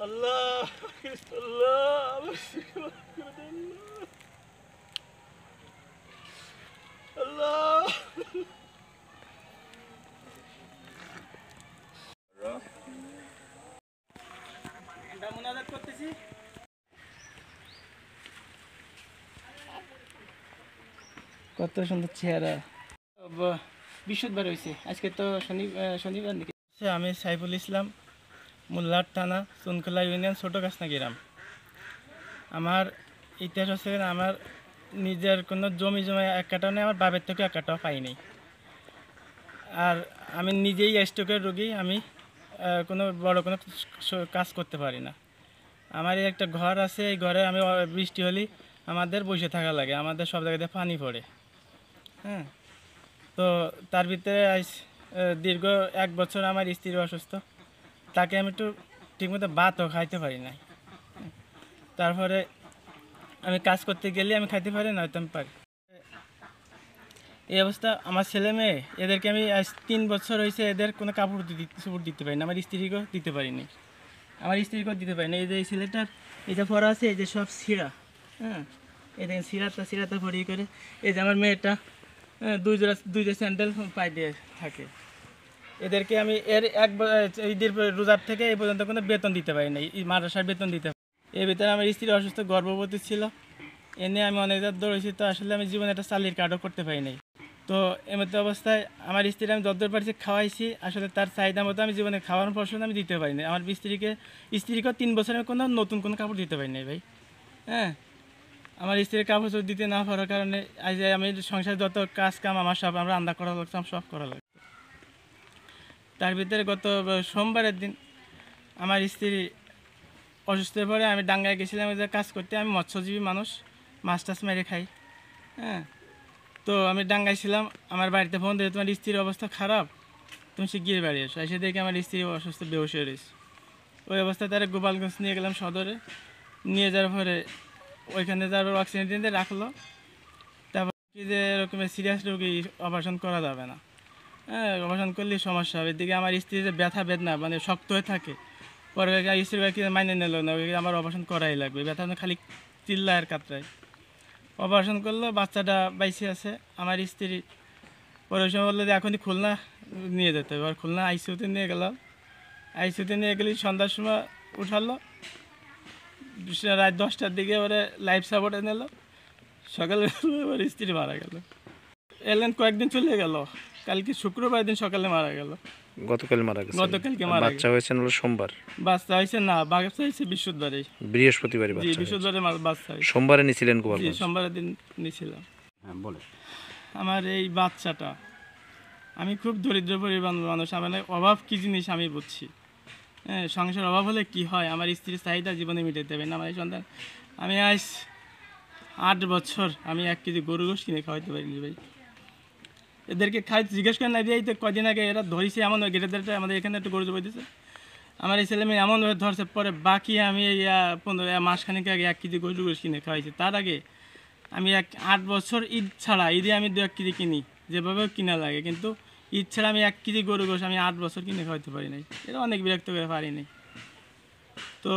আল্লাহ আল্লাহ আল্লাহ আমরা মুনাজাত করতেছি। কত সুন্দর চেহারা, বৃহস্পতিবার হয়েছে, আজকে তো শনিবার নাকি। আমি সাইফুল ইসলাম, মোল্লার থানা, চুনখোলা ইউনিয়ন, ছোটো কাছনা গ্রাম। আমার ইতিহাস হচ্ছে আমার নিজের কোনো জমি এক কাটাও নেই, আমার বাবার থেকে এক কাটাও পাইনি। আর আমি নিজেই স্ট্রোকের রোগী, আমি কোনো বড় কোনো কাজ করতে পারি না। আমার এই একটা ঘর আছে, এই ঘরে আমি বৃষ্টি হলে আমাদের বসে থাকা লাগে, আমাদের সব জায়গাতে পানি পড়ে। হ্যাঁ, তো তার ভিতরে দীর্ঘ 1 বছর আমার স্ত্রী অসুস্থ, তাকে আমি একটু ঠিকমতো ভাতও খাইতে পারি না। তারপরে আমি কাজ করতে গেলে আমি খাইতে পারি না, হয়তো আমি পারি। এই অবস্থা আমার ছেলে মেয়ে, এদেরকে আমি আজ 3 বছর হয়েছে এদের কোনো কাপড় দিতে পারি না, আমার স্ত্রীকেও দিতে পারিনি, আমার স্ত্রীকেও দিতে পারি না। এই যে এই ছেলেটার এই যে পড়া আছে, এই যে সব ছিঁড়া, হ্যাঁ, এই দেখেন সিরাতা ভরিয়ে করে। এই যে আমার মেয়েটা দুই জোড়া স্যান্ডেল পায়ে দিয়ে থাকে। এদেরকে আমি ঈদের রোজার থেকে এই পর্যন্ত কোনো বেতন দিতে পারি না, মাদ্রাসার বেতন দিতে পারি। এর ভিতরে আমার স্ত্রী অসুস্থ, গর্ভবতী ছিল, এনে আমি অনেক জায়গায় দৌড়েছি, তো আসলে আমি জীবনে একটা চালির কার্ডও করতে পারি নাই। তো এমতো অবস্থায় আমার স্ত্রী আমি যতদূর পারছি খাওয়াইছি, আসলে তার চাহিদা মতো আমি জীবনে খাওয়ার পর্যন্ত আমি দিতে পারি না। আমার স্ত্রীকেও 3 বছরে কোনো নতুন কোনো কাপড় দিতে পারি নাই ভাই। হ্যাঁ, আমার স্ত্রীর কাপড় দিতে না পারার কারণে আজ আমি সংসারে যত কাজ কাম আমার সব আমরা রান্না করা লাগতাম, সব করা লাগতো। তার ভিতরে গত সোমবারের দিন আমার স্ত্রী অসুস্থ হয়ে পড়ে, আমি ডাঙ্গায় গেছিলাম যে কাজ করতে। আমি মৎস্যজীবী মানুষ, মাছ টাছ মেরে খাই। হ্যাঁ, তো আমি ডাঙ্গায় ছিলাম, আমার বাড়িতে ফোন দিয়ে তোমার স্ত্রীর অবস্থা খারাপ, তুমি শিগগির বাড়ি এসো। এসে দেখে আমার স্ত্রী অসুস্থ, বেহুশ হয়ে রয়েছে। ওই অবস্থায় তারা গোপালগঞ্জ নিয়ে গেলাম সদরে, নিয়ে যাওয়ার পরে ওইখানে যাওয়ার অক্সিজেন দিয়ে রাখলো। তারপর কি যে এরকমের সিরিয়াস রোগী অপারেশন করা যাবে না, হ্যাঁ, অপারেশন করলে সমস্যা হবে। এদিকে আমার স্ত্রী যে ব্যথা বেদনা মানে শক্ত হয়ে থাকে, পরে স্ত্রী বাকি মাইনে নিল না, আমার অপারেশন করাই লাগবে, ব্যথা খালি চিল্লায়ের কাতরায়। অপারেশন করলো, বাচ্চাটা বাইসে আছে। আমার স্ত্রী পরে ওই সময় বললো যে এখনই খুলনা নিয়ে যেতে হবে। এবার খুলনা আইসিইউতে নিয়ে গেলাম। আইসিইউতে নিয়ে গেলে সন্ধ্যার সময় উঠালো, রাত 10টার দিকে ওরা লাইফ সাপোর্টে নিল। সকালে ওর স্ত্রী মারা গেল। এলেন কয়েকদিন চলে গেল, কালকে শুক্রবার দিন সকালে মারা গেল। গতকাল মারা গেছে। গতকালকে মারা গেছে। বাচ্চা হয়েছে না সোমবার? বাচ্চা হয়েছে না, বাচ্চা হয়েছে বৃহস্পতিবারে। বৃহস্পতিবারে জি, বাচ্চা। বৃহস্পতিবারে বাচ্চা হয়েছে। সোমবারে নিছিলেন গোপাল? জি, সোমবারের দিন নিয়েছিলাম। হ্যাঁ, বলে। আমার এই বাচ্চাটা, আমি খুব দরিদ্র পরিবার মানুষ, আমার অভাব কী জিনিস আমি বুঝছি। হ্যাঁ, সংসার অভাব হলে কি হয়, আমার স্ত্রীর চাহিদা জীবনে মিটাতে দেবে না আমার এই সন্তান। আমি আজ 8 বছর আমি 1 কেজি গরু গোশ কিনে খাওয়াইতে পারিনি ভাই। এদেরকে জিজ্ঞেস করে না দিয়ে তো কদিন আগে এরা ধরেছে এমন গেটেদারটা আমাদের এখানে একটু গরু জবাই দিয়েছে। আমার এই ছেলে মেয়ে এমনভাবে ধরছে, পরে বাকি আমি এই 15 মাসখানিক আগে 1 কেজি গরু গোশ কিনে খাওয়াইছি। তার আগে আমি 8 বছর ঈদ ছাড়া, ঈদে আমি 2-1 কেজি কিনি, যেভাবে কিনা লাগে, কিন্তু ঈদ ছাড়া আমি 1 কেজি গরু গোশ আমি 8 বছর কিনে খাওয়াইতে পারি নাই। এটা অনেক বিরক্ত করে পারিনি। তো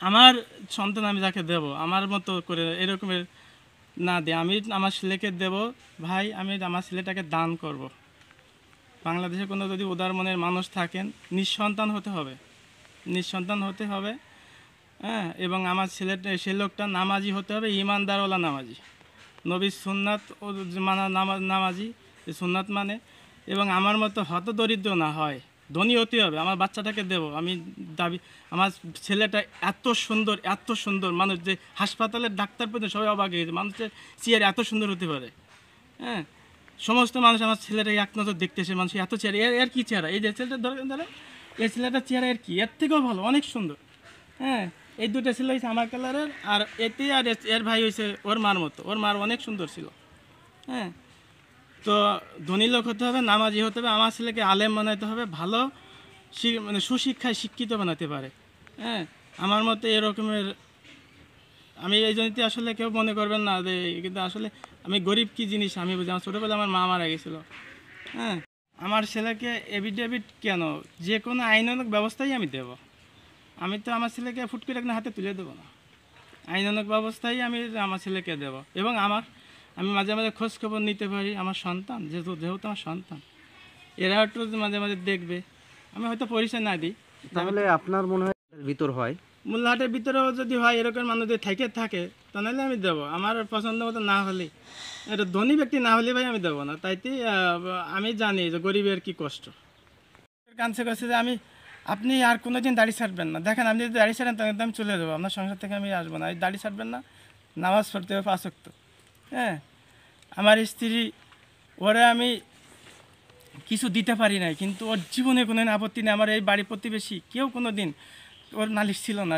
আমার সন্তান আমি যাকে দেব, আমার মতো করে এরকমের না দে, আমি আমার ছেলেকে দেব ভাই, আমি আমার ছেলেটাকে দান করব। বাংলাদেশে কোনো যদি উদার মনের মানুষ থাকেন, নিঃসন্তান হতে হবে, নিঃসন্তান হতে হবে। হ্যাঁ, এবং আমার সে লোকটা নামাজি হতে হবে, ইমানদারওয়ালা নামাজি, নবীর সুন্নাত ও মানা নামাজি, সুন্নাত মানে, এবং আমার মতো হত দরিদ্র না হয়, ধনী হতে হবে। আমার বাচ্চাটাকে দেব আমি দাবি। আমার ছেলেটা এত সুন্দর মানুষ, যে হাসপাতালের ডাক্তার পর্যন্ত সবাই অবাক হয়ে গেছে, মানুষের চেয়ার এত সুন্দর হতে পারে। হ্যাঁ, সমস্ত মানুষ আমার ছেলেটাকে এক নজর দেখতেছে, মানুষ এত চেয়ার, এর কী চেহারা, এই যে ছেলেটা ধরে এই ছেলেটার চেহারা এর কি, এর থেকেও ভালো, অনেক সুন্দর। হ্যাঁ, এই 2টা ছেলে হয়েছে আমার কালারের, আর এতে আর এর ভাই হয়েছে ওর মার মতো, ওর মার অনেক সুন্দর ছিল। হ্যাঁ, তো ধনী লোক হতে হবে, নামাজি হতে হবে, আমার ছেলেকে আলেম বানাইতে হবে, ভালো মানে সুশিক্ষায় শিক্ষিত বানাতে পারে। হ্যাঁ, আমার মতে এরকমের, আমি এই জন্যই আসলে কেউ মনে করবেন না যে, কিন্তু আসলে আমি গরিব কী জিনিস আমি বুঝি। আমার ছোটোবেলায় আমার মা মারা গেছিলো। হ্যাঁ, আমার ছেলেকে এফিডেভিট কেন, যে কোনো আইনানুগ ব্যবস্থাই আমি দেব। আমি তো আমার ছেলেকে ফুট করে একদম হাতে তুলে দেবো না, আইনানুগ ব্যবস্থায় আমি আমার ছেলেকে দেবো। এবং আমি মাঝে মাঝে খোঁজ খবর নিতে পারি, আমার সন্তান যেহেতু আমার সন্তান, এরা একটু মাঝে মাঝে দেখবে, আমি হয়তো পরিচয় না দিই। তাহলে আপনার মনে হয় ভিতর হয়? মোল্লাহাটের ভিতরেও যদি হয় এরকম মানুষ যদি থাকে তাহলে আমি দেবো। আমার পছন্দ মতো না হলে, এটা ধনী ব্যক্তি না হলে ভাই আমি দেবো না। তাইতে আমি জানি যে গরিবের কি কষ্ট। কাছে কাছে যে আপনি আর কোনো দিন দাড়ি ছাড়বেন না, দেখেন আপনি যদি দাড়ি ছাড়েন তাহলে আমি চলে যাবো, আপনার সংসার থেকে আমি আসবো না। দাড়ি ছাড়বেন না, নামাজ পড়তে হবে 5 ওয়াক্ত। হ্যাঁ, আমার স্ত্রী ওরা আমি কিছু দিতে পারি নাই, কিন্তু ওর জীবনে কোনো দিন আপত্তি নেই। আমার এই বাড়ি প্রতিবেশী কেউ কোনো দিন ওর নালিশ ছিল না।